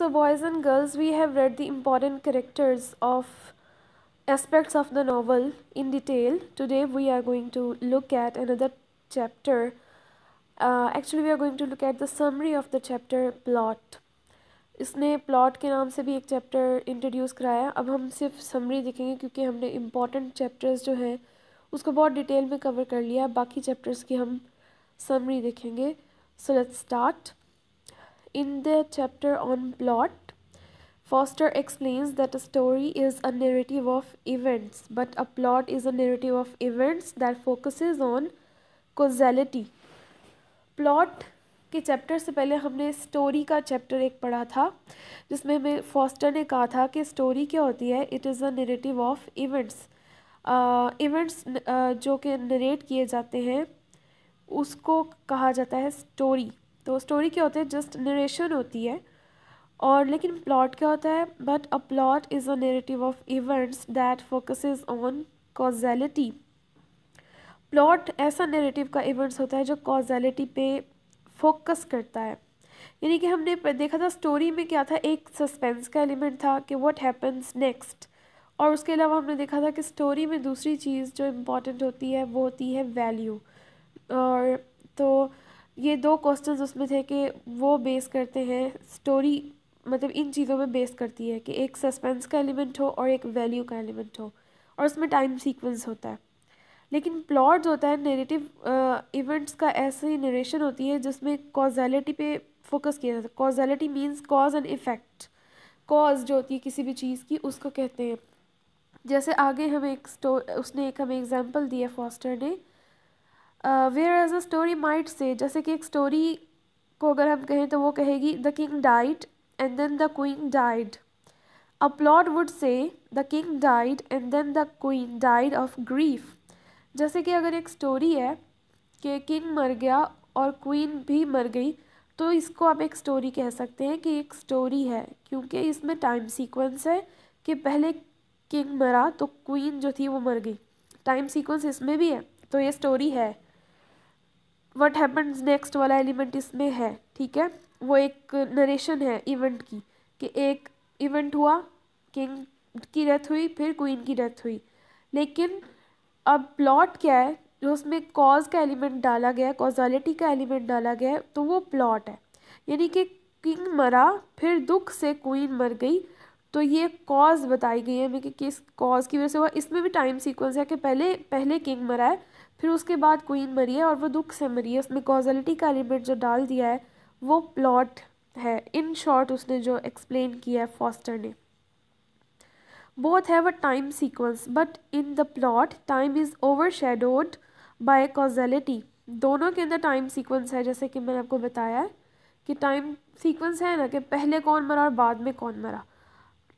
So boys and girls, we have read the important characters of aspects of the novel in detail. Today we are going to look at another chapter. Actually we are going to look at the summary of the chapter plot. इसने plot के नाम से भी एक chapter introduce कराया. अब हम सिर्फ समरी देखेंगे क्योंकि हमने इम्पॉर्टेंट चैप्टर्स जो हैं उसको बहुत डिटेल में कवर कर लिया. बाकी चैप्टर्स की हम समरी देखेंगे. So let's start. In the chapter on plot, Foster explains that a story is a narrative of events, but a plot is a narrative of events that focuses on causality. Plot के chapter से पहले हमने story का chapter एक पढ़ा था जिसमें हमें फॉस्टर ने कहा था कि स्टोरी क्या होती है. It is a narrative of events. Events जो कि नरेट किए जाते हैं उसको कहा जाता है स्टोरी. तो स्टोरी क्या होता है? जस्ट नरेशन होती है. और लेकिन प्लॉट क्या होता है? But a plot is a narrative of events that focuses on causality. Plot ऐसा नरेटिव का इवेंट्स होता है जो कॉजेलिटी पे फोकस करता है. यानी कि हमने देखा था स्टोरी में क्या था, एक सस्पेंस का एलिमेंट था कि व्हाट हैपन्स नेक्स्ट. और उसके अलावा हमने देखा था कि स्टोरी में दूसरी चीज़ जो इम्पॉर्टेंट होती है वो होती है वैल्यू. और तो ये दो क्वेश्चंस उसमें थे कि वो बेस करते हैं स्टोरी, मतलब इन चीज़ों में बेस करती है कि एक सस्पेंस का एलिमेंट हो और एक वैल्यू का एलिमेंट हो और उसमें टाइम सीक्वेंस होता है. लेकिन प्लॉट जो होता है नरेटिव इवेंट्स का ऐसी नरेशन होती है जिसमें कॉजेलिटी पे फोकस किया जाता है. Causality means cause and effect. Cause जो होती है किसी भी चीज़ की उसको कहते हैं. जैसे आगे हमें उसने एक हमें एग्जाम्पल दिया फॉस्टर ने. Whereas a story might say, जैसे कि एक स्टोरी को अगर हम कहें तो वो कहेगी the king died and then the queen died. A plot would say the king died and then the queen died of grief. जैसे कि अगर एक स्टोरी है कि किंग मर गया और क्वीन भी मर गई तो इसको आप एक स्टोरी कह सकते हैं कि एक स्टोरी है क्योंकि इसमें टाइम सीक्वेंस है कि पहले किंग मरा तो क्वीन जो थी वो मर गई. टाइम सीक्वेंस इसमें भी है तो ये स्टोरी है. व्हाट हैपन्स नेक्स्ट वाला एलिमेंट इसमें है. ठीक है, वो एक नरेशन है इवेंट की कि एक इवेंट हुआ, किंग की डेथ हुई, फिर क्वीन की डेथ हुई. लेकिन अब प्लॉट क्या है? जो उसमें कॉज का एलिमेंट डाला गया, कॉजालिटी का एलिमेंट डाला गया है तो वो प्लॉट है. यानी कि किंग मरा फिर दुख से क्वीन मर गई तो ये कॉज बताई गई है हमें कि किस कॉज की वजह से हुआ. इसमें भी टाइम सीक्वेंस है कि पहले किंग मरा है फिर उसके बाद क्वीन मरी है और वो दुख से मरी है. उसमें कॉजालिटी का एलिमेंट जो डाल दिया है वो प्लॉट है. इन शॉर्ट उसने जो एक्सप्लेन किया है फॉस्टर ने. Both have a time sequence, but in the plot, time is overshadowed by causality. दोनों के अंदर टाइम सीक्वेंस है जैसे कि मैंने आपको बताया है कि टाइम सीक्वेंस है ना कि पहले कौन मरा और बाद में कौन मरा.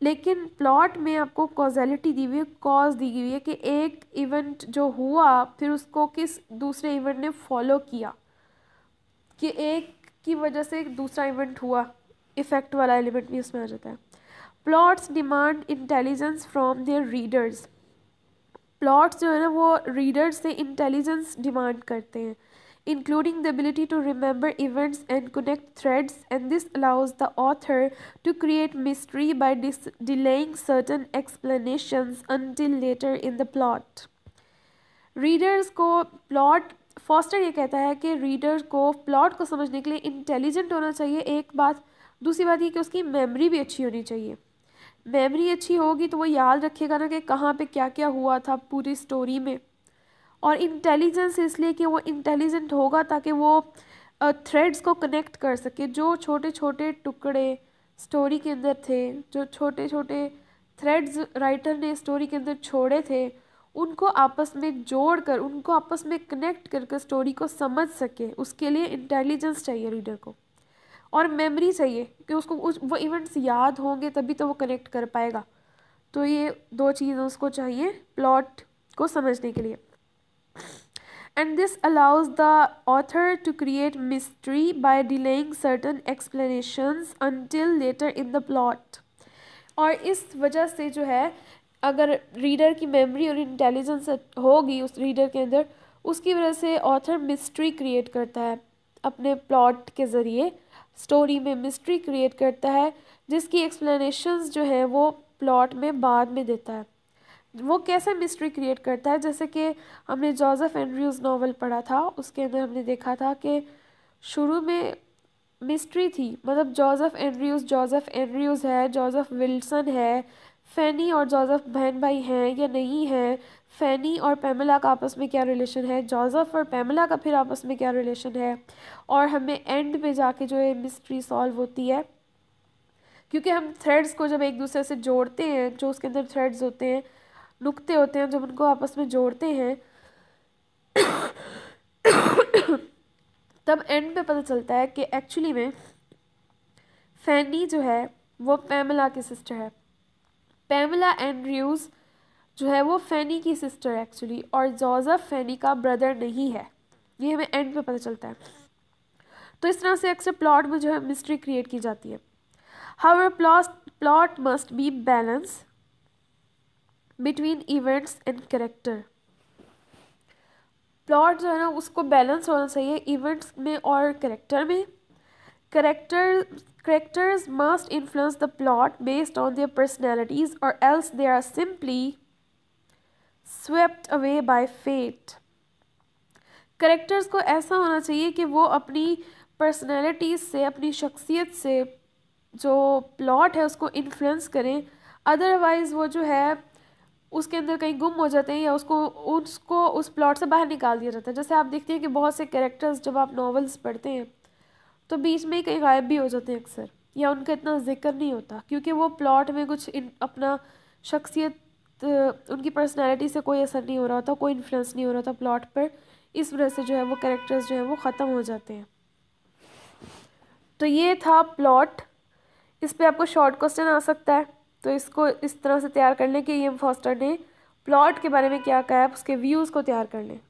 लेकिन प्लॉट में आपको कॉजेलिटी दी हुई है, कॉज दी हुई है कि एक इवेंट जो हुआ फिर उसको किस दूसरे इवेंट ने फॉलो किया, कि एक की वजह से एक दूसरा इवेंट हुआ. इफेक्ट वाला एलिमेंट भी उसमें आ जाता है. Plots demand intelligence from their readers. Plots जो है ना वो रीडर्स से इंटेलिजेंस डिमांड करते हैं, including the ability to remember events and connect threads, and this allows the author to create mystery by delaying certain explanations until later in the plot. Readers को plot, foster ये कहता है कि reader को plot को समझने के लिए इंटेलिजेंट होना चाहिए एक बात. दूसरी बात ये कि उसकी मेमोरी भी अच्छी होनी चाहिए. मेमोरी अच्छी होगी तो वो याद रखेगा ना कि कहाँ पे क्या क्या हुआ था पूरी स्टोरी में. और इंटेलिजेंस इसलिए कि वो इंटेलिजेंट होगा ताकि वो थ्रेड्स को कनेक्ट कर सके. जो छोटे छोटे टुकड़े स्टोरी के अंदर थे, जो छोटे छोटे थ्रेड्स राइटर ने स्टोरी के अंदर छोड़े थे, उनको आपस में जोड़कर उनको आपस में कनेक्ट करके स्टोरी को समझ सके. उसके लिए इंटेलिजेंस चाहिए रीडर को और मेमोरी चाहिए कि उसको वो इवेंट्स याद होंगे तभी तो वो कनेक्ट कर पाएगा. तो ये दो चीज़ें उसको चाहिए प्लॉट को समझने के लिए. And this allows the author to create mystery by delaying certain explanations until later in the plot. और इस वजह से जो है अगर रीडर की मेमोरी और इंटेलिजेंस होगी उस रीडर के अंदर, उसकी वजह से ऑथर मिस्ट्री क्रिएट करता है अपने प्लॉट के ज़रिए स्टोरी में मिस्ट्री क्रिएट करता है, जिसकी एक्सप्लेनेशंस जो है वो प्लॉट में बाद में देता है। वो कैसे मिस्ट्री क्रिएट करता है, जैसे कि हमने जोसेफ एंड्रयूज़ नॉवल पढ़ा था, उसके अंदर हमने देखा था कि शुरू में मिस्ट्री थी, मतलब जोसेफ एंड्रयूज़ है, जोसेफ विल्सन है, फैनी और जोसेफ बहन भाई हैं या नहीं है, फैनी और पैमेला का आपस में क्या रिलेशन है, जोसेफ और पैमेला का फिर आपस में क्या रिलेशन है, और हमें एंड पे जाके जो है मिस्ट्री सॉल्व होती है, क्योंकि हम थ्रेड्स को जब एक दूसरे से जोड़ते हैं, जो उसके अंदर थ्रेड्स होते हैं, नुक्ते होते हैं, जब उनको आपस में जोड़ते हैं तब एंड पे पता चलता है कि एक्चुअली में फैनी जो है वो पैमेला की सिस्टर है, पैमेला एंड्रयूज़ जो है वो फैनी की सिस्टर है एक्चुअली, और जोसेफ फैनी का ब्रदर नहीं है। ये हमें एंड पे पता चलता है। तो इस तरह से अक्सर प्लॉट में जो है मिस्ट्री क्रिएट की जाती है। However plot must be balance between events and character. Plot जो है ना उसको बैलेंस होना चाहिए इवेंट्स में और कैरेक्टर में। Characters must influence the plot based on their personalities, or else they are simply swept away by fate. Characters को ऐसा होना चाहिए कि वो अपनी पर्सनैलिटीज़ से, अपनी शख्सियत से जो प्लॉट है उसको इन्फ्लुएंस करें, अदरवाइज़ वो जो है उसके अंदर कहीं गुम हो जाते हैं या उसको उस प्लॉट से बाहर निकाल दिया जाता है। जैसे आप देखते हैं कि बहुत से कैरेक्टर्स जब आप नॉवेल्स पढ़ते हैं तो बीच में ही कहीं गायब भी हो जाते हैं अक्सर, या उनका इतना जिक्र नहीं होता, क्योंकि वो प्लॉट में कुछ अपना शख्सियत, उनकी पर्सनैलिटी से कोई असर नहीं हो रहा होता, कोई इन्फ्लुएंस नहीं हो रहा था प्लॉट पर, इस वजह से जो है वो कैरेक्टर्स जो है वो ख़त्म हो जाते हैं। तो ये था प्लॉट। इस पे आपको शॉर्ट क्वेश्चन आ सकता है, तो इसको इस तरह से तैयार कर लें कि ये फॉस्टर ने प्लॉट के बारे में क्या कहा है, उसके व्यूज़ को तैयार कर लें।